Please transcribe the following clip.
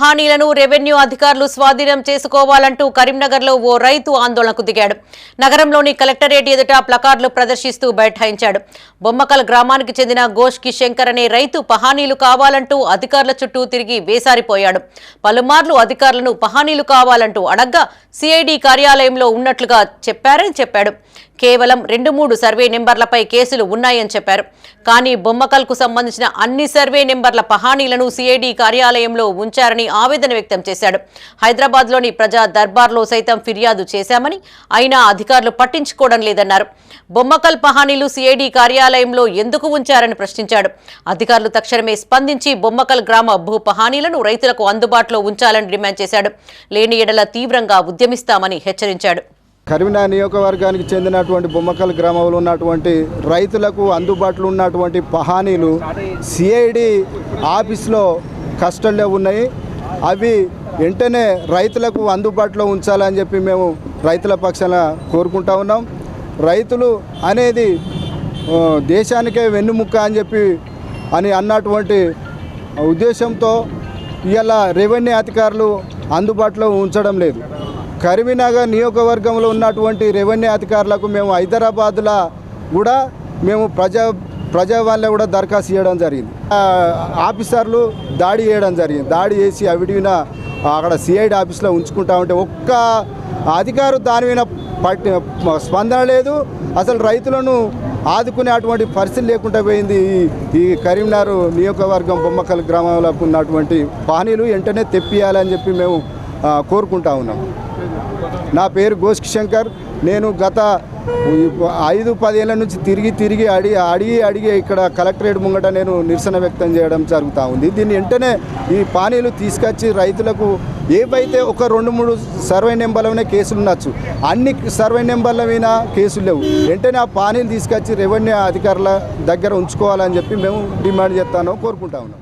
పహానీలను revenue అధికారులు స్వాధీనం చేసుకోవాలంటూ కరీంనగర్లో ఓ రైతు ఆందోళనకు దిగాడు. నగరంలోని కలెక్టరేట్ ఎదుట ప్లకార్డులు ప్రదర్శిస్తూ బైఠాయించాడు. బొమ్మకల్ గ్రామానికి చెందిన గోష్కి శంకర్ అనే రైతు పహానీలు కావాలంటూ అధికారుల చుట్టూ తిరిగి వేసారిపోయాడు. పలుమార్లు అధికారులను పహానీలు కావాలంటూ అడగ్గా సిఐడి కార్యాలయంలో ఉన్నట్లుగా చెప్పాడు. కేవలం 2-3 సర్వే నెంబర్లపై కేసులు ఉన్నాయని చెప్పారు. కానీ బొమ్మకల్కు సంబంధించిన అన్ని సర్వే నెంబర్ల పహానీలను సిఐడి కార్యాలయంలో ఉంచారని ఆవేదన వ్యక్తం చేశాడు. హైదరాబాద్లోని ప్రజా దర్బార్లో సైతం ఫిర్యాదు చేశామని, అయినా అధికారులు పట్టించుకోవడం లేదన్నారు. బొమ్మకల్ పహానీలు సిఐడి కార్యాలయంలో ఎందుకు ఉంచారని ప్రశ్నించాడు. అధికారులు తక్షణమే స్పందించి బొమ్మకల్ గ్రామ భూ పహానీలను రైతులకు అందుబాటులో ఉంచాలని డిమాండ్ చేశాడు. లేని ఎడల తీవ్రంగా ఉద్యమిస్తామని హెచ్చరించాడు. కరీంనగర్ నియోజకవర్గానికి చెందినటువంటి బొమ్మకల్ గ్రామంలో ఉన్నటువంటి రైతులకు అందుబాటులో ఉన్నటువంటి పహానీలు సిఐడి ఆఫీస్లో కస్టడీలో ఉన్నాయి. అవి వెంటనే రైతులకు అందుబాటులో ఉంచాలని చెప్పి మేము రైతుల పక్షాన కోరుకుంటా ఉన్నాం. రైతులు అనేది దేశానికే వెన్నుముక్క అని చెప్పి అన్నటువంటి ఉద్దేశంతో ఇవాళ రెవెన్యూ అధికారులు అందుబాటులో ఉంచడం లేదు. కరీంనగర్ నియోజకవర్గంలో ఉన్నటువంటి రెవెన్యూ అధికారులకు మేము హైదరాబాద్లో కూడా మేము ప్రజావాళ్ళ కూడా దరఖాస్తు చేయడం జరిగింది. ఆఫీసర్లు దాడి చేయడం జరిగింది. దాడి చేసి అవిడిన అక్కడ సిఐడి ఆఫీస్లో ఉంచుకుంటా ఉంటే ఒక్క అధికారు దాని మీద స్పందన లేదు. అసలు రైతులను ఆదుకునే అటువంటి పరిస్థితి లేకుండా పోయింది. ఈ కరీంనగర్ నియోజకవర్గం బొమ్మకల్ గ్రామంలో ఉన్నటువంటి పహానీలు వెంటనే తెప్పియాలని చెప్పి మేము కోరుకుంటా ఉన్నాం. నా పేరు గోష్కి శంకర్. నేను గత 5-10 ఏళ్ళ నుంచి తిరిగి అడిగి ఇక్కడ కలెక్టరేట్ ముంగట నేను నిరసన వ్యక్తం చేయడం జరుగుతూ ఉంది. దీన్ని వెంటనే ఈ పహానీలు తీసుకొచ్చి రైతులకు ఏవైతే ఒక 2-3 సర్వే నెంబర్లనే కేసులు ఉండొచ్చు, అన్ని సర్వే నెంబర్ల మీద కేసులు లేవు. వెంటనే ఆ పహానీలు తీసుకొచ్చి రెవెన్యూ అధికారుల దగ్గర ఉంచుకోవాలని చెప్పి మేము డిమాండ్ చేస్తాను, కోరుకుంటా ఉన్నాం.